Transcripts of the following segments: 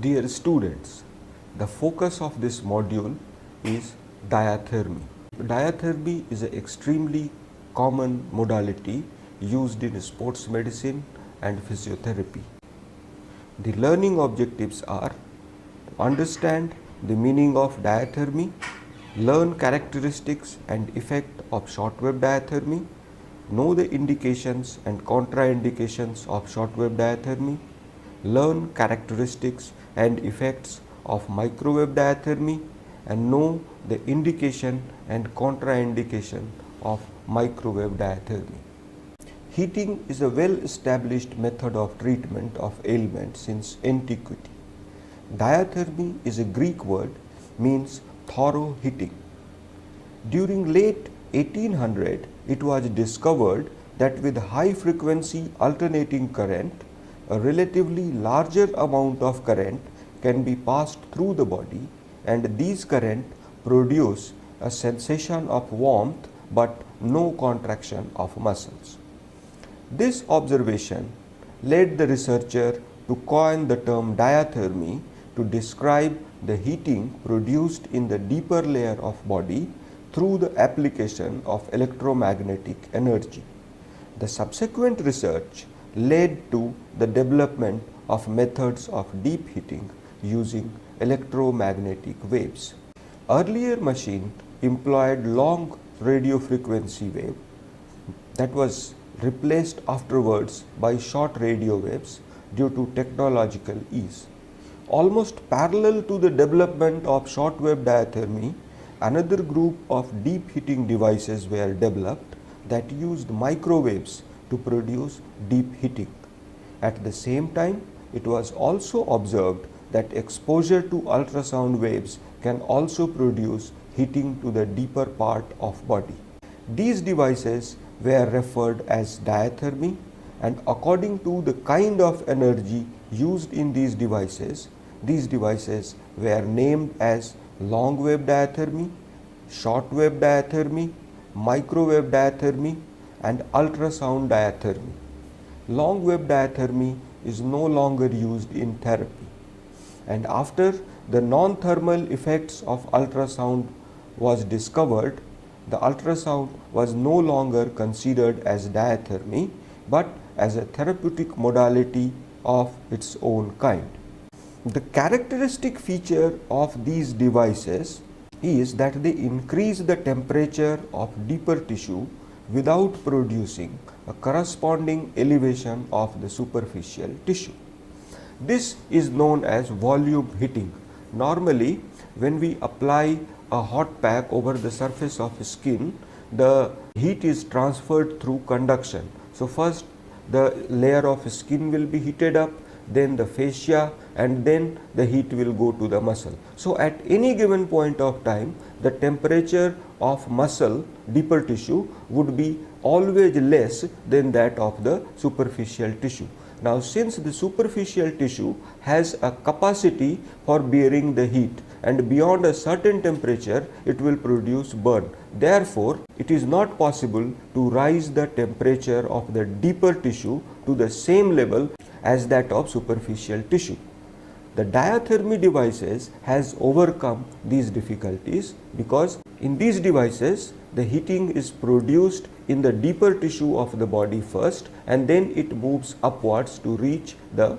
Dear students, the focus of this module is diathermy. Diathermy is an extremely common modality used in sports medicine and physiotherapy. The learning objectives are to understand the meaning of diathermy, learn characteristics and effect of shortwave diathermy, know the indications and contraindications of shortwave diathermy, learn characteristics and effects of microwave diathermy, and know the indication and contraindication of microwave diathermy. Heating is a well-established method of treatment of ailments since antiquity. Diathermy is a Greek word, means thorough heating. During late 1800, it was discovered that with high frequency alternating current, a relatively larger amount of current can be passed through the body, and these current produce a sensation of warmth but no contraction of muscles. This observation led the researcher to coin the term diathermy to describe the heating produced in the deeper layer of body through the application of electromagnetic energy. The subsequent research led to the development of methods of deep heating using electromagnetic waves. Earlier machine employed long radio frequency wave that was replaced afterwards by short radio waves due to technological ease. Almost parallel to the development of shortwave diathermy, another group of deep heating devices were developed that used microwaves to produce deep heating. At the same time, it was also observed that exposure to ultrasound waves can also produce heating to the deeper part of body. These devices were referred as diathermy, and according to the kind of energy used in these devices were named as long wave diathermy, short wave diathermy, microwave diathermy, and ultrasound diathermy. Long wave diathermy is no longer used in therapy, and after the non-thermal effects of ultrasound was discovered, the ultrasound was no longer considered as diathermy but as a therapeutic modality of its own kind. The characteristic feature of these devices is that they increase the temperature of deeper tissue without producing a corresponding elevation of the superficial tissue. This is known as volume heating. Normally, when we apply a hot pack over the surface of skin, the heat is transferred through conduction. So first the layer of skin will be heated up, then the fascia, and then the heat will go to the muscle. So at any given point of time, the temperature of muscle, deeper tissue, would be always less than that of the superficial tissue. Now, since the superficial tissue has a capacity for bearing the heat, and beyond a certain temperature it will produce burn. Therefore, it is not possible to rise the temperature of the deeper tissue to the same level as that of superficial tissue. The diathermy devices has overcome these difficulties because in these devices the heating is produced in the deeper tissue of the body first, and then it moves upwards to reach the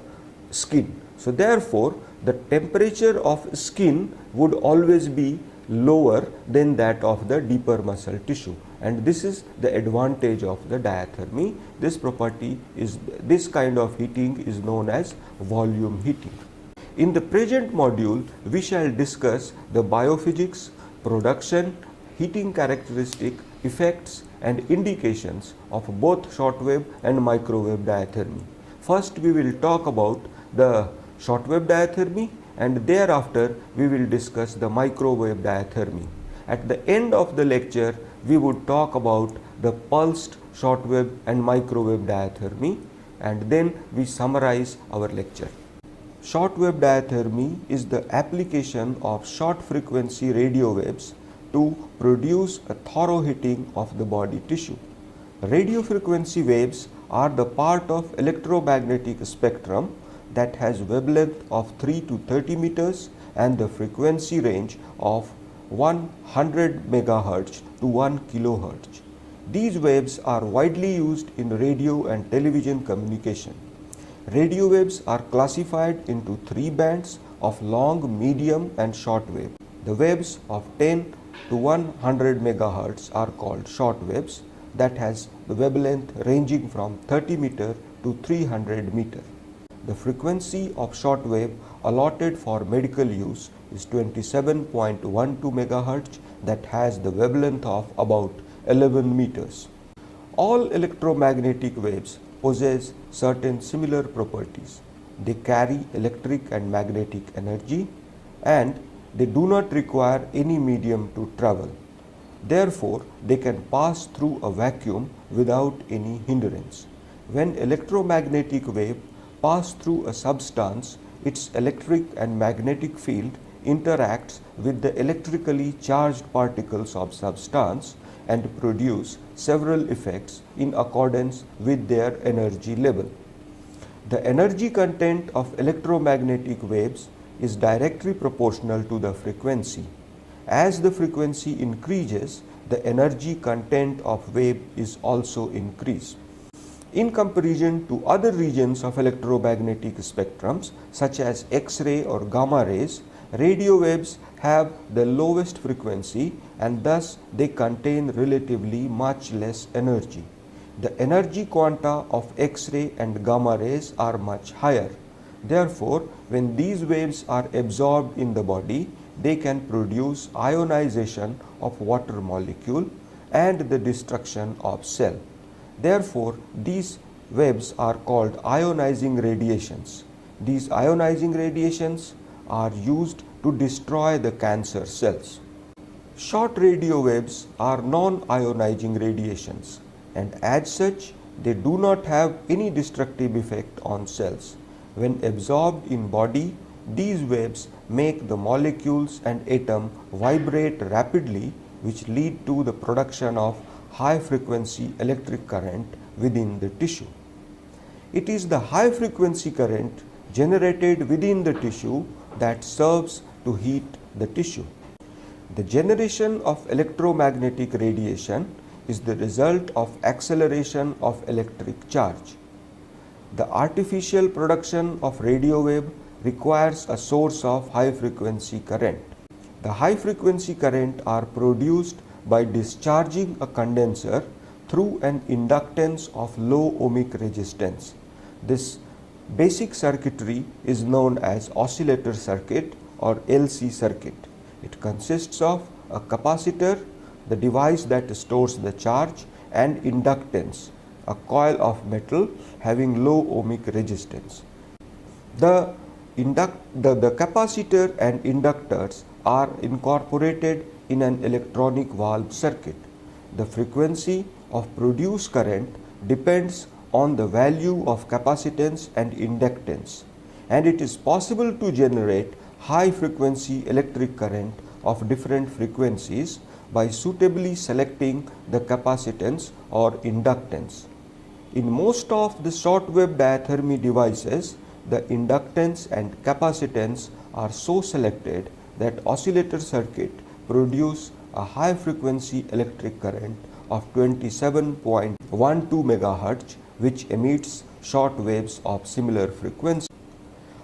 skin. So therefore, the temperature of skin would always be lower than that of the deeper muscle tissue, and this is the advantage of the diathermy. This kind of heating is known as volume heating. In the present module, we shall discuss the biophysics, production, heating characteristic, effects and indications of both shortwave and microwave diathermy. First, we will talk about the shortwave diathermy, and thereafter we will discuss the microwave diathermy. At the end of the lecture, we would talk about the pulsed shortwave and microwave diathermy, and then we summarize our lecture. Shortwave diathermy is the application of short frequency radio waves to produce a thorough heating of the body tissue. Radio frequency waves are the part of electromagnetic spectrum that has wavelength of 3 to 30 meters and the frequency range of 100 megahertz to 1 kilohertz. These waves are widely used in radio and television communication. Radio waves are classified into 3 bands of long, medium and short wave. The waves of 10 to 100 megahertz are called short waves that has the wavelength ranging from 30 meter to 300 meter. The frequency of short wave allotted for medical use is 27.12 megahertz that has the wavelength of about 11 meters. All electromagnetic waves possess certain similar properties. They carry electric and magnetic energy and they do not require any medium to travel. Therefore, they can pass through a vacuum without any hindrance. When electromagnetic wave pass through a substance, its electric and magnetic field interacts with the electrically charged particles of substance and produce several effects in accordance with their energy level. The energy content of electromagnetic waves is directly proportional to the frequency. As the frequency increases, the energy content of wave is also increased. In comparison to other regions of electromagnetic spectrums such as X-ray or gamma rays, radio waves have the lowest frequency and thus they contain relatively much less energy. The energy quanta of X-ray and gamma rays are much higher. Therefore, when these waves are absorbed in the body, they can produce ionization of water molecule and the destruction of cell. Therefore, these waves are called ionizing radiations. These ionizing radiations are used to destroy the cancer cells. Short radio waves are non-ionizing radiations and as such they do not have any destructive effect on cells. When absorbed in body, these waves make the molecules and atom vibrate rapidly, which lead to the production of high frequency electric current within the tissue. It is the high frequency current generated within the tissue that serves to heat the tissue. The generation of electromagnetic radiation is the result of acceleration of electric charge. The artificial production of radio wave requires a source of high frequency current. The high frequency current are produced by discharging a condenser through an inductance of low ohmic resistance. This basic circuitry is known as oscillator circuit or LC circuit. It consists of a capacitor, the device that stores the charge, and inductance, a coil of metal having low ohmic resistance. The capacitor and inductors are incorporated in an electronic valve circuit. The frequency of produced current depends on the value of capacitance and inductance, and it is possible to generate high frequency electric current of different frequencies by suitably selecting the capacitance or inductance. In most of the shortwave diathermy devices, the inductance and capacitance are so selected that oscillator circuit produce a high frequency electric current of 27.12 megahertz, which emits short waves of similar frequency.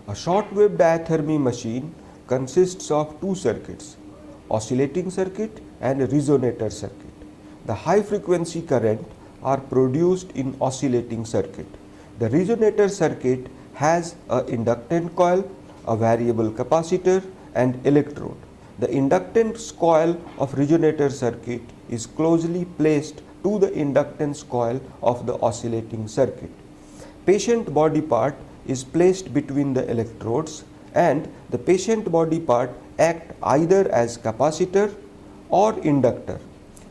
A shortwave diathermy machine consists of two circuits, oscillating circuit and resonator circuit. The high frequency current are produced in oscillating circuit. The resonator circuit has an inductant coil, a variable capacitor and electrode. The inductance coil of resonator circuit is closely placed to the inductance coil of the oscillating circuit. Patient body part is placed between the electrodes and the patient body part act either as capacitor or inductor.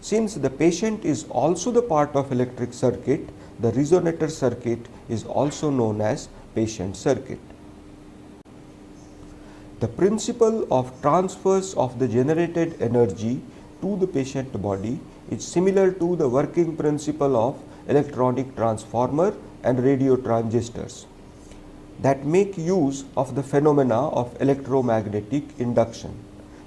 Since the patient is also the part of electric circuit, the resonator circuit is also known as patient circuit. The principle of transfers of the generated energy to the patient body is similar to the working principle of electronic transformer and radio transistors. that make use of the phenomena of electromagnetic induction.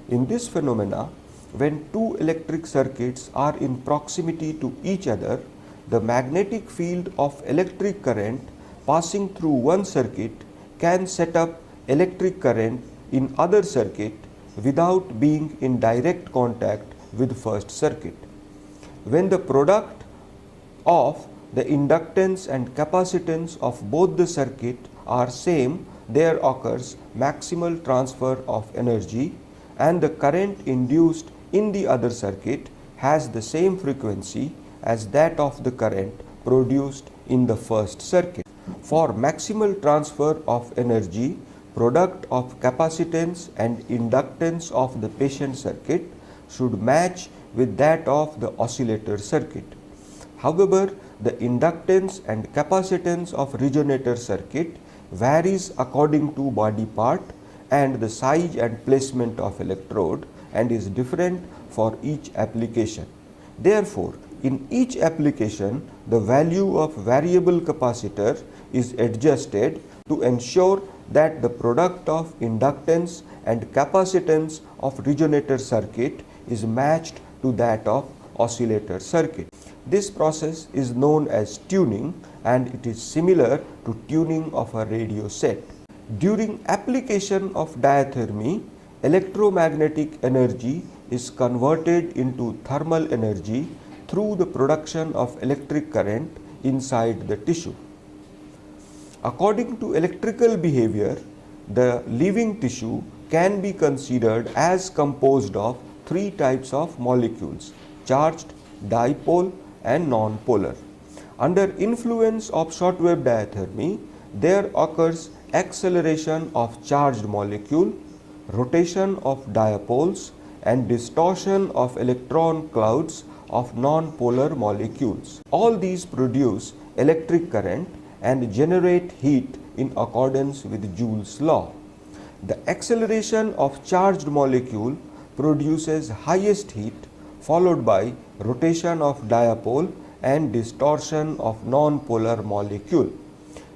In this phenomena, when two electric circuits are in proximity to each other, the magnetic field of electric current passing through one circuit can set up electric current in other circuit without being in direct contact with first circuit. When the product of the inductance and capacitance of both the circuit are same, there occurs maximal transfer of energy, and the current induced in the other circuit has the same frequency as that of the current produced in the first circuit. For maximal transfer of energy, product of capacitance and inductance of the patient circuit should match with that of the oscillator circuit. However, the inductance and capacitance of resonator circuit varies according to body part and the size and placement of electrode, and is different for each application. Therefore, in each application, the value of variable capacitor is adjusted to ensure that the product of inductance and capacitance of resonator circuit is matched to that of oscillator circuit. This process is known as tuning, and it is similar to tuning of a radio set. During application of diathermy, electromagnetic energy is converted into thermal energy through the production of electric current inside the tissue. According to electrical behavior, the living tissue can be considered as composed of three types of molecules: charged, dipole, and non-polar. Under influence of shortwave diathermy, there occurs acceleration of charged molecule, rotation of dipoles, and distortion of electron clouds of non-polar molecules. All these produce electric current and generate heat in accordance with Joule's law. The acceleration of charged molecule produces highest heat, followed by rotation of dipole and distortion of non-polar molecule.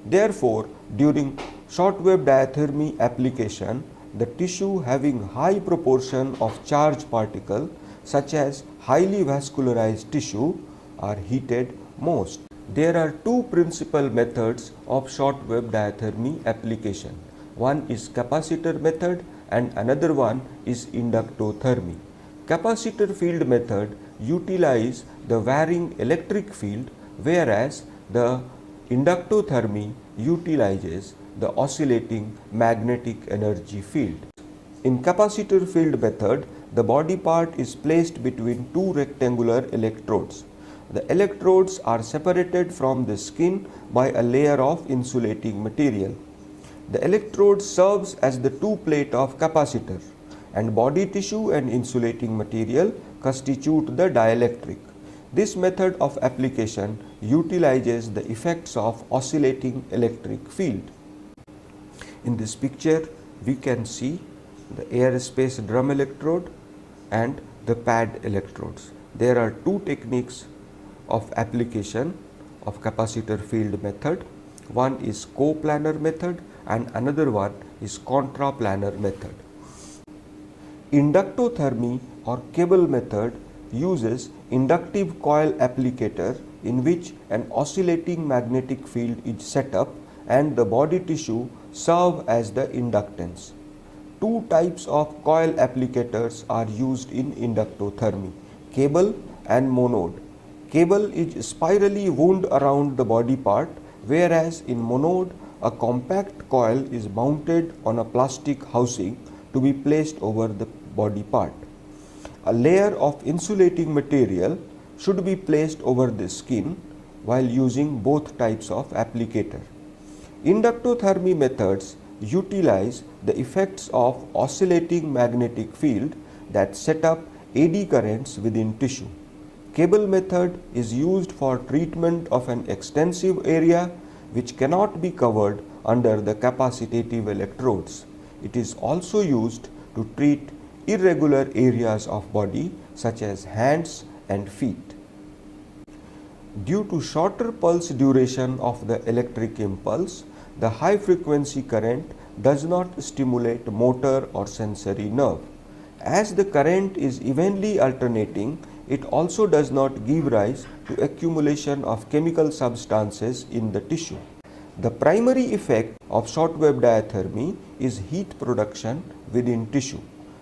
Therefore, during shortwave diathermy application, the tissue having high proportion of charged particle, such as highly vascularized tissue, are heated most. There are two principal methods of shortwave diathermy application. One is capacitor method and another one is inductothermy. Capacitor field method utilize the varying electric field, whereas the inductothermy utilizes the oscillating magnetic energy field. In capacitor field method, the body part is placed between two rectangular electrodes. The electrodes are separated from the skin by a layer of insulating material. The electrode serves as the two plate of capacitor, and body tissue and insulating material constitute the dielectric. This method of application utilizes the effects of oscillating electric field. In this picture, we can see the airspace drum electrode and the pad electrodes. There are two techniques of application of capacitor field method. One is coplanar method and another one is contraplanar method. Inductothermy or cable method uses inductive coil applicator in which an oscillating magnetic field is set up and the body tissue serve as the inductance. Two types of coil applicators are used in inductothermy: cable and monode. Cable is spirally wound around the body part, whereas in monode a compact coil is mounted on a plastic housing to be placed over the body part. A layer of insulating material should be placed over the skin while using both types of applicator. Inductothermy methods utilize the effects of oscillating magnetic field that set up eddy currents within tissue. Cable method is used for treatment of an extensive area which cannot be covered under the capacitive electrodes. It is also used to treat irregular areas of body such as hands and feet. Due to shorter pulse duration of the electric impulse, the high frequency current does not stimulate motor or sensory nerve. As the current is evenly alternating, it also does not give rise to accumulation of chemical substances in the tissue. The primary effect of shortwave diathermy is heat production within tissue.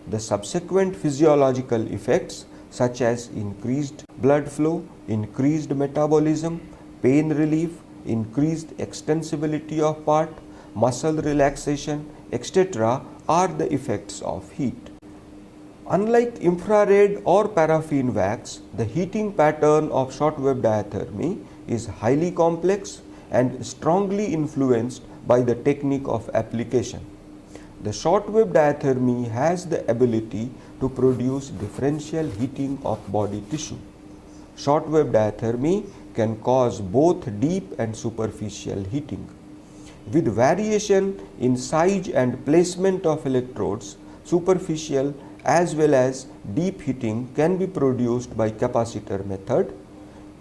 The subsequent physiological effects such as increased blood flow, increased metabolism, pain relief, increased extensibility of part, muscle relaxation, etc. are the effects of heat. Unlike infrared or paraffin wax, the heating pattern of shortwave diathermy is highly complex and strongly influenced by the technique of application. The shortwave diathermy has the ability to produce differential heating of body tissue. Shortwave diathermy can cause both deep and superficial heating. With variation in size and placement of electrodes, superficial as well as deep heating can be produced by capacitor method.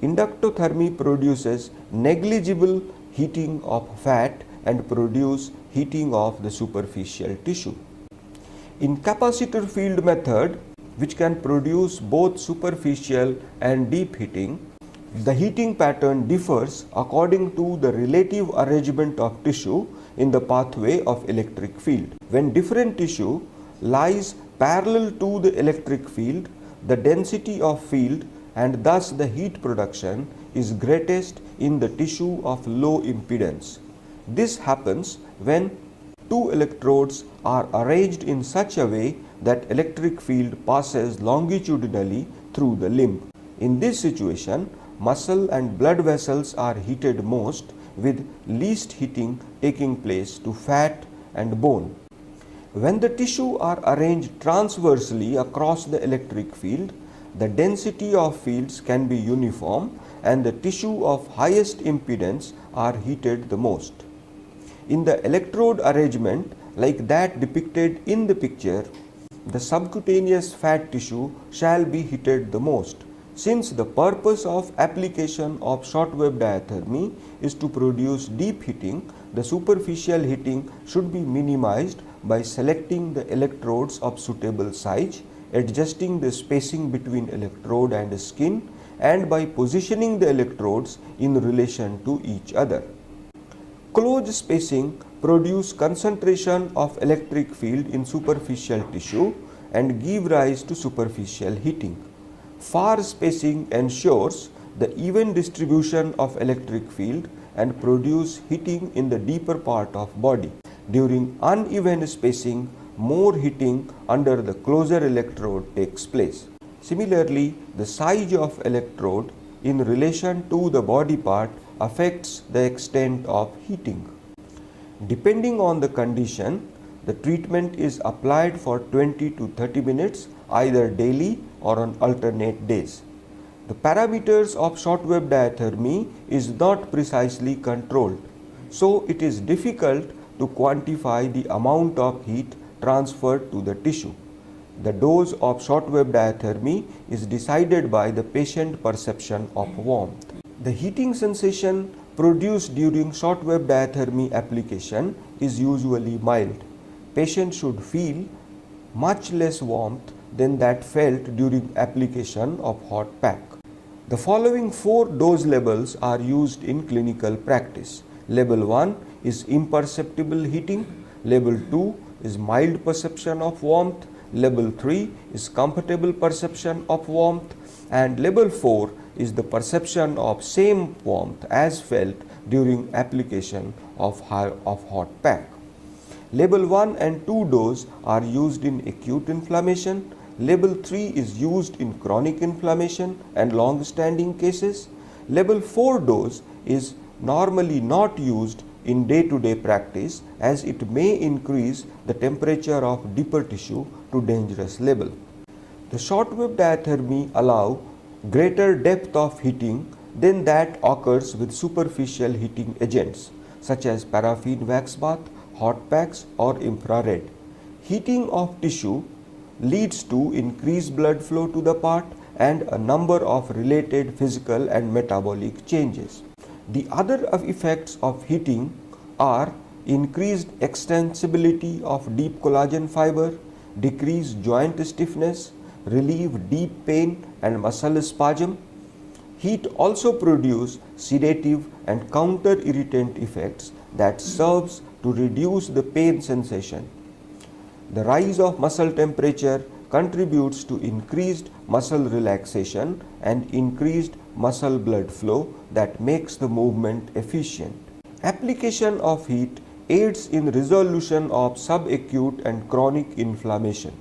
Inductothermy produces negligible heating of fat and produce heating of the superficial tissue. In capacitor field method, which can produce both superficial and deep heating, the heating pattern differs according to the relative arrangement of tissue in the pathway of electric field. When different tissue lies parallel to the electric field, the density of field and thus the heat production is greatest in the tissue of low impedance. This happens when two electrodes are arranged in such a way that electric field passes longitudinally through the limb. In this situation, muscle and blood vessels are heated most, with least heating taking place to fat and bone. When the tissue are arranged transversely across the electric field, the density of fields can be uniform and the tissue of highest impedance are heated the most. In the electrode arrangement like that depicted in the picture, the subcutaneous fat tissue shall be heated the most. Since the purpose of application of shortwave diathermy is to produce deep heating, the superficial heating should be minimized by selecting the electrodes of suitable size, adjusting the spacing between electrode and skin, and by positioning the electrodes in relation to each other. Close spacing produce concentration of electric field in superficial tissue and give rise to superficial heating. Far spacing ensures the even distribution of electric field and produce heating in the deeper part of body. During uneven spacing, more heating under the closer electrode takes place. Similarly, the size of electrode in relation to the body part affects the extent of heating. Depending on the condition, the treatment is applied for 20 to 30 minutes either daily or on alternate days. The parameters of shortwave diathermy is not precisely controlled, so it is difficult to quantify the amount of heat transferred to the tissue. The dose of shortwave diathermy is decided by the patient perception of warmth. The heating sensation produced during shortwave diathermy application is usually mild. Patient should feel much less warmth than that felt during application of hot pack. The following 4 dose levels are used in clinical practice. Level 1 is imperceptible heating, level 2 is mild perception of warmth, level 3 is comfortable perception of warmth, and level 4 is the perception of same warmth as felt during application of hot pack. Level 1 and 2 dose are used in acute inflammation. Level 3 is used in chronic inflammation and long-standing cases. Level 4 dose is normally not used in day-to-day practice as it may increase the temperature of deeper tissue to dangerous level. The shortwave diathermy allow greater depth of heating than that occurs with superficial heating agents such as paraffin wax bath, hot packs or infrared. Heating of tissue leads to increased blood flow to the part and a number of related physical and metabolic changes. The other effects of heating are increased extensibility of deep collagen fiber, decrease joint stiffness, relieve deep pain and muscle spasm. Heat also produce sedative and counter-irritant effects that serves to reduce the pain sensation. The rise of muscle temperature contributes to increased muscle relaxation and increased muscle blood flow that makes the movement efficient. Application of heat aids in resolution of subacute and chronic inflammation.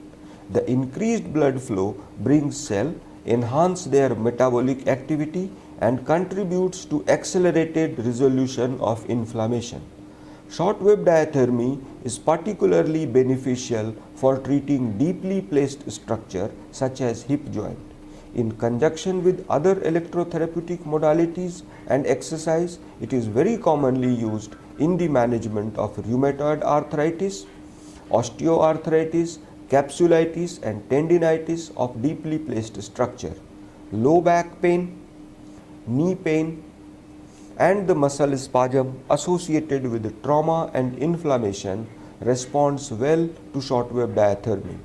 The increased blood flow brings cell, enhance their metabolic activity and contributes to accelerated resolution of inflammation. Shortwave diathermy is particularly beneficial for treating deeply placed structure such as hip joint. In conjunction with other electrotherapeutic modalities and exercise, it is very commonly used in the management of rheumatoid arthritis, osteoarthritis, capsulitis and tendinitis of deeply placed structure, low back pain, knee pain, and the muscle spasm associated with trauma and inflammation responds well to shortwave diathermy.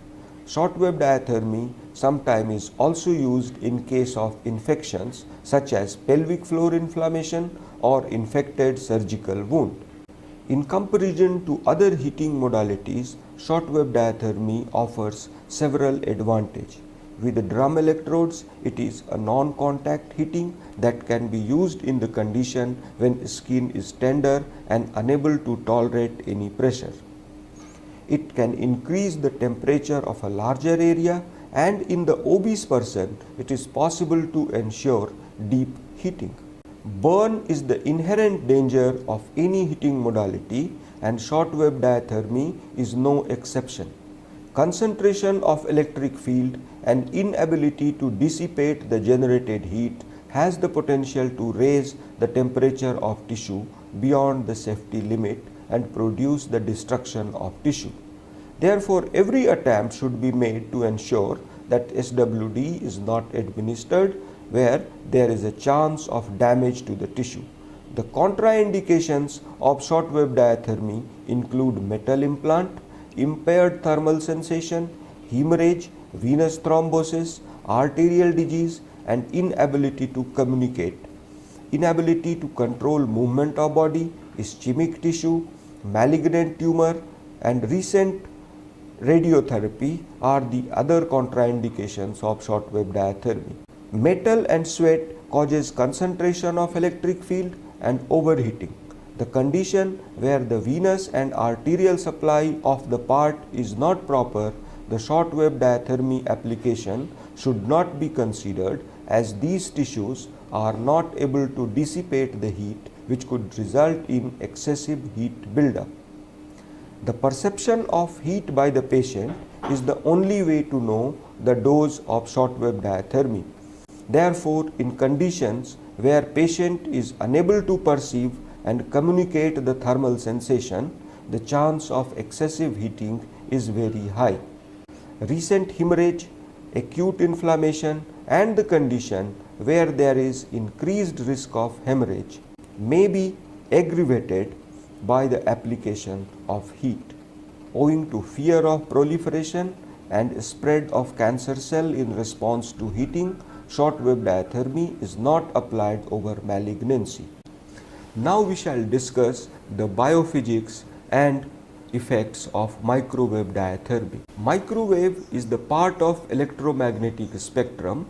Shortwave diathermy sometimes is also used in case of infections such as pelvic floor inflammation or infected surgical wound. In comparison to other heating modalities, shortwave diathermy offers several advantages. With drum electrodes, it is a non-contact heating that can be used in the condition when skin is tender and unable to tolerate any pressure. It can increase the temperature of a larger area, and in the obese person, it is possible to ensure deep heating. Burn is the inherent danger of any heating modality, and shortwave diathermy is no exception. Concentration of electric field and inability to dissipate the generated heat has the potential to raise the temperature of tissue beyond the safety limit and produce the destruction of tissue. Therefore, every attempt should be made to ensure that SWD is not administered where there is a chance of damage to the tissue. The contraindications of shortwave diathermy include metal implant, impaired thermal sensation, hemorrhage, venous thrombosis, arterial disease, and inability to communicate. Inability to control movement of body, ischemic tissue, malignant tumor, and recent radiotherapy are the other contraindications of shortwave diathermy. Metal and sweat causes concentration of electric field and overheating. The condition where the venous and arterial supply of the part is not proper, the shortwave diathermy application should not be considered, as these tissues are not able to dissipate the heat, which could result in excessive heat buildup. The perception of heat by the patient is the only way to know the dose of shortwave diathermy. Therefore, in conditions where patient is unable to perceive and communicate the thermal sensation, the chance of excessive heating is very high. Recent hemorrhage, acute inflammation, and the condition where there is increased risk of hemorrhage may be aggravated by the application of heat. Owing to fear of proliferation and spread of cancer cell in response to heating, shortwave diathermy is not applied over malignancy. Now we shall discuss the biophysics and effects of microwave diathermy. Microwave is the part of electromagnetic spectrum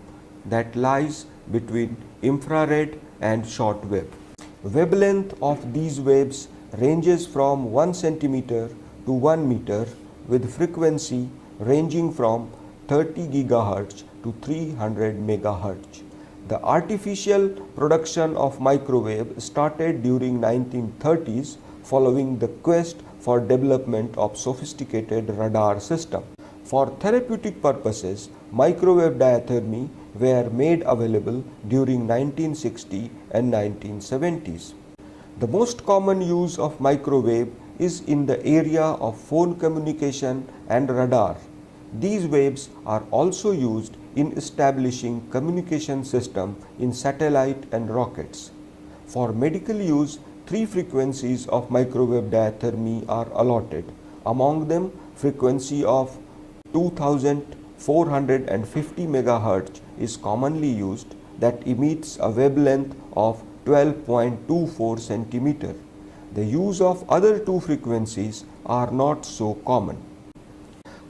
that lies between infrared and shortwave. Wavelength of these waves ranges from 1 centimeter to 1 meter with frequency ranging from 30 GHz to 300 MHz. The artificial production of microwave started during 1930s following the quest for development of sophisticated radar system. For therapeutic purposes, microwave diathermy were made available during 1960 and 1970s. The most common use of microwave is in the area of phone communication and radar. These waves are also used in establishing communication system in satellite and rockets. For medical use, three frequencies of microwave diathermy are allotted. Among them, frequency of 2450 MHz is commonly used, that emits a wavelength of 12.24 cm. The use of other two frequencies are not so common.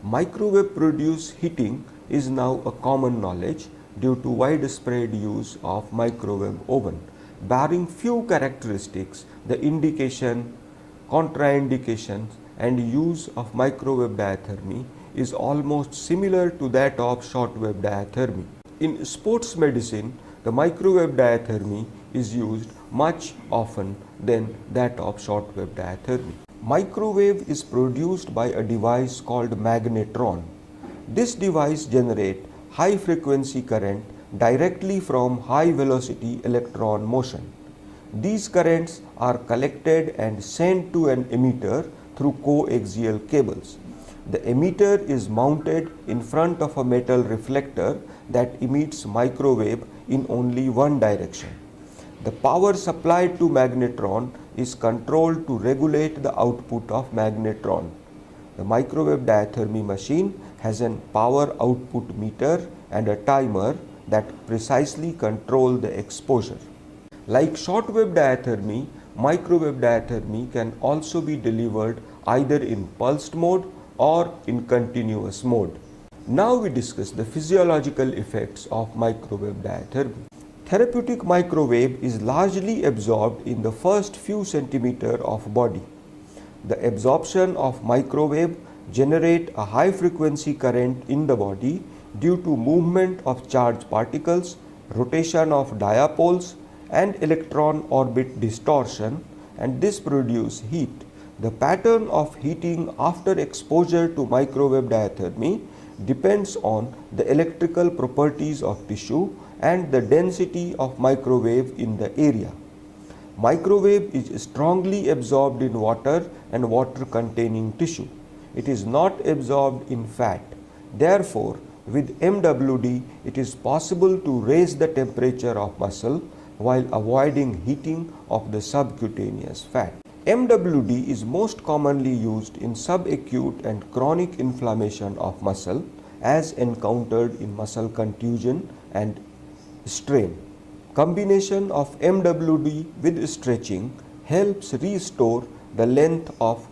Microwave produced heating is now a common knowledge due to widespread use of microwave oven. Barring few characteristics, the indication, contraindications and use of microwave diathermy is almost similar to that of shortwave diathermy. In sports medicine, the microwave diathermy is used much often than that of shortwave diathermy. Microwave is produced by a device called magnetron. This device generates high frequency current directly from high velocity electron motion. These currents are collected and sent to an emitter through coaxial cables. The emitter is mounted in front of a metal reflector that emits microwave in only one direction. The power supplied to magnetron is controlled to regulate the output of magnetron. The microwave diathermy machine has a power output meter and a timer that precisely control the exposure. Like shortwave diathermy, microwave diathermy can also be delivered either in pulsed mode or in continuous mode. Now we discuss the physiological effects of microwave diathermy. Therapeutic microwave is largely absorbed in the first few centimeters of body. The absorption of microwave generate a high frequency current in the body due to movement of charged particles, rotation of dipoles and electron orbit distortion, and this produce heat. The pattern of heating after exposure to microwave diathermy depends on the electrical properties of tissue and the density of microwave in the area. Microwave is strongly absorbed in water and water containing tissue. It is not absorbed in fat. Therefore, with MWD, it is possible to raise the temperature of muscle while avoiding heating of the subcutaneous fat. MWD is most commonly used in subacute and chronic inflammation of muscle as encountered in muscle contusion and strain. Combination of MWD with stretching helps restore the length of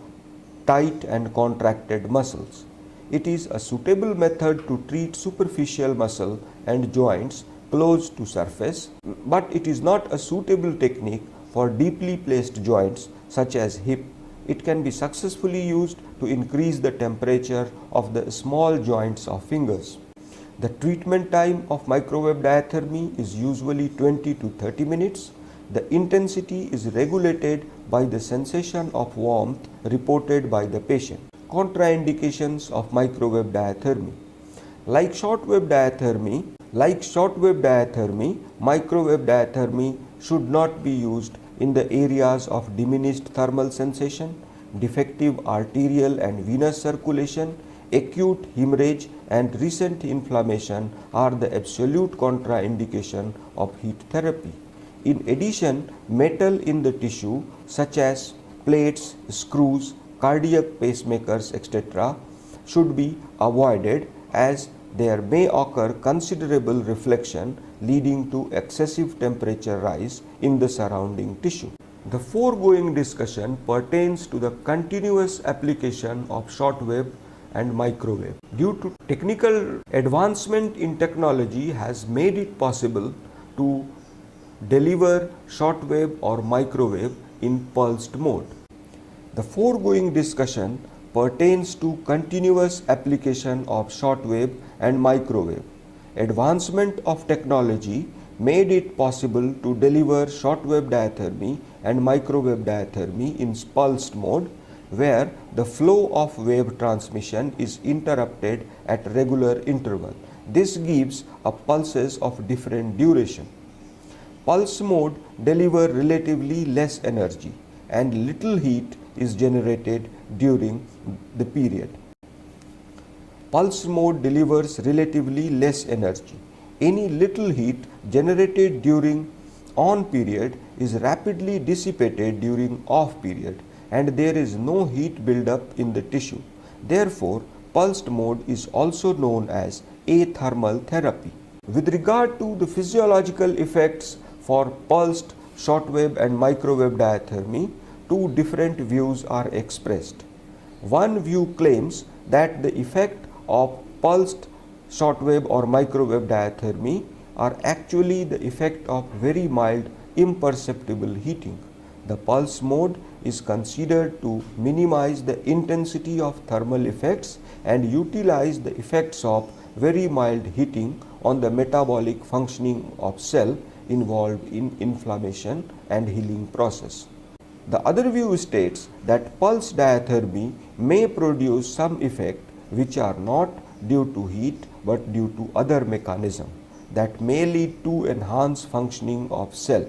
tight and contracted muscles. It is a suitable method to treat superficial muscle and joints close to surface, but it is not a suitable technique for deeply placed joints such as hip. It can be successfully used to increase the temperature of the small joints of fingers. The treatment time of microwave diathermy is usually 20 to 30 minutes. The intensity is regulated by the sensation of warmth reported by the patient. Contraindications of microwave diathermy. Like shortwave diathermy, microwave diathermy should not be used in the areas of diminished thermal sensation, defective arterial and venous circulation, acute hemorrhage and recent inflammation are the absolute contraindication of heat therapy. In addition, metal in the tissue such as plates, screws, cardiac pacemakers, etc. should be avoided as there may occur considerable reflection leading to excessive temperature rise in the surrounding tissue. The foregoing discussion pertains to the continuous application of shortwave and microwave. Due to technical advancement in technology has made it possible to deliver shortwave or microwave in pulsed mode. The foregoing discussion pertains to continuous application of shortwave and microwave. Advancement of technology made it possible to deliver shortwave diathermy and microwave diathermy in pulsed mode, where the flow of wave transmission is interrupted at regular interval. This gives a pulses of different duration. Pulse mode deliver relatively less energy and little heat is generated during the period. Pulse mode delivers relatively less energy. Any little heat generated during on period is rapidly dissipated during off period and there is no heat buildup in the tissue. Therefore, pulsed mode is also known as athermal therapy. With regard to the physiological effects for pulsed shortwave and microwave diathermy, two different views are expressed. One view claims that the effect of pulsed shortwave or microwave diathermy are actually the effect of very mild imperceptible heating. The pulse mode is considered to minimize the intensity of thermal effects and utilize the effects of very mild heating on the metabolic functioning of cell involved in inflammation and healing process. The other view states that pulse diathermy may produce some effect which are not due to heat but due to other mechanism that may lead to enhanced functioning of cell,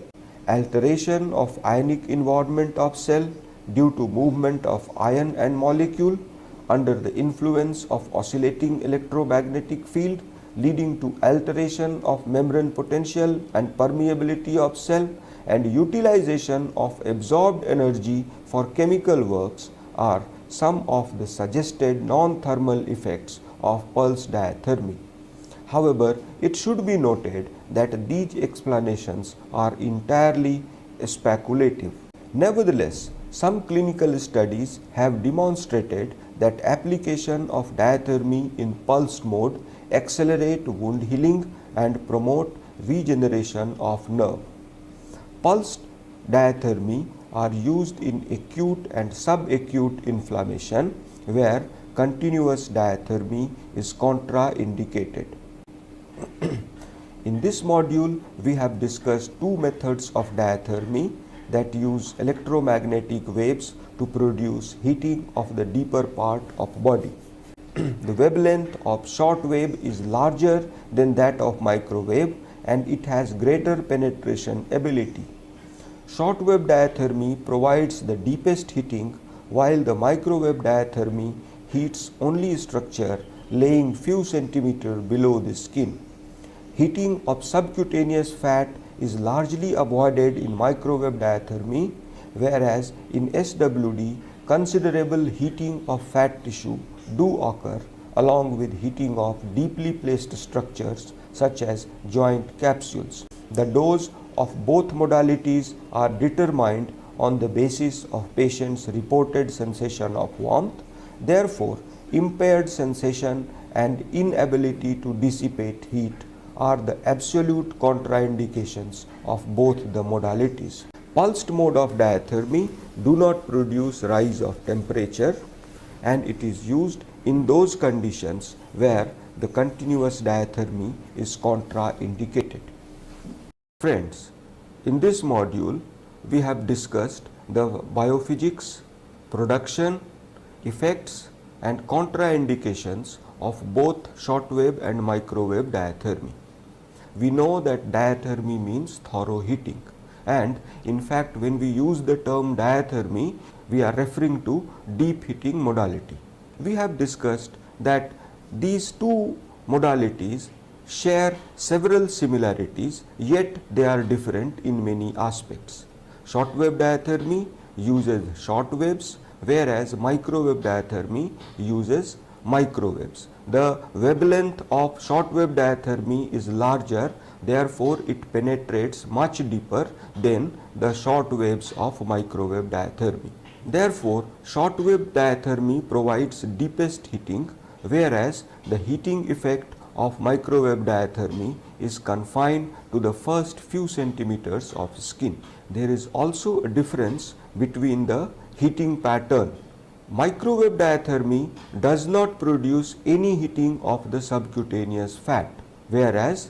alteration of ionic environment of cell due to movement of ion and molecule under the influence of oscillating electromagnetic field leading to alteration of membrane potential and permeability of cell and utilization of absorbed energy for chemical works are some of the suggested non-thermal effects of pulse diathermy. However, it should be noted that these explanations are entirely speculative. Nevertheless, some clinical studies have demonstrated that application of diathermy in pulsed mode accelerate wound healing and promote regeneration of nerve. Pulsed diathermy are used in acute and subacute inflammation where continuous diathermy is contraindicated. In this module, we have discussed two methods of diathermy that use electromagnetic waves to produce heating of the deeper part of body. The wavelength of short wave is larger than that of microwave and it has greater penetration ability. Shortwave diathermy provides the deepest heating while the microwave diathermy heats only structure laying few centimeters below the skin. Heating of subcutaneous fat is largely avoided in microwave diathermy, whereas in SWD considerable heating of fat tissue do occur along with heating of deeply placed structures such as joint capsules. The dose of both modalities are determined on the basis of patient's reported sensation of warmth. Therefore, impaired sensation and inability to dissipate heat are the absolute contraindications of both the modalities. Pulsed mode of diathermy do not produce rise of temperature and it is used in those conditions where the continuous diathermy is contraindicated. Friends, in this module we have discussed the biophysics, production, effects and contraindications of both shortwave and microwave diathermy. We know that diathermy means thorough heating, and in fact when we use the term diathermy we are referring to deep heating modality. We have discussed that these two modalities share several similarities, yet they are different in many aspects. Shortwave diathermy uses short waves, whereas microwave diathermy uses microwaves. The wavelength of shortwave diathermy is larger, therefore it penetrates much deeper than the short waves of microwave diathermy. Therefore, shortwave diathermy provides deepest heating, whereas the heating effect of microwave diathermy is confined to the first few centimeters of skin. There is also a difference between the heating pattern. Microwave diathermy does not produce any heating of the subcutaneous fat, whereas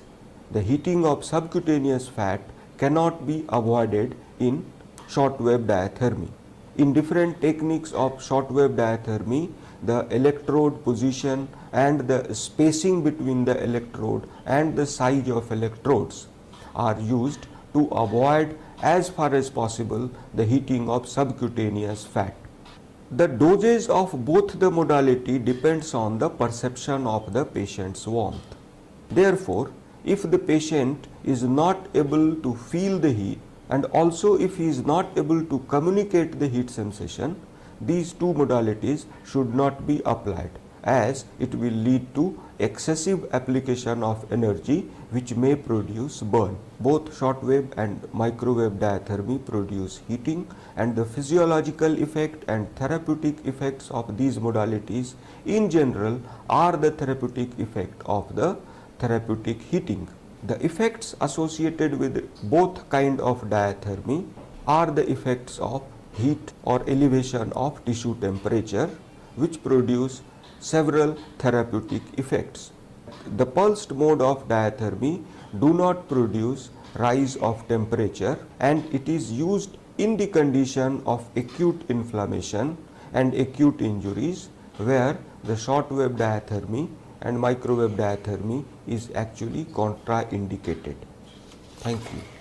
the heating of subcutaneous fat cannot be avoided in shortwave diathermy. In different techniques of shortwave diathermy, the electrode position and the spacing between the electrode and the size of electrodes are used to avoid as far as possible the heating of subcutaneous fat. The dosage of both the modality depends on the perception of the patient's warmth. Therefore, if the patient is not able to feel the heat, And also, if he is not able to communicate the heat sensation, these two modalities should not be applied, as it will lead to excessive application of energy which may produce burn. Both shortwave and microwave diathermy produce heating, and the physiological effect and therapeutic effects of these modalities in general are the therapeutic effect of the therapeutic heating. The effects associated with both kind of diathermy are the effects of heat or elevation of tissue temperature, which produce several therapeutic effects. The pulsed mode of diathermy do not produce rise of temperature, and it is used in the condition of acute inflammation and acute injuries, where the shortwave diathermy and microwave diathermy is actually contraindicated. Thank you.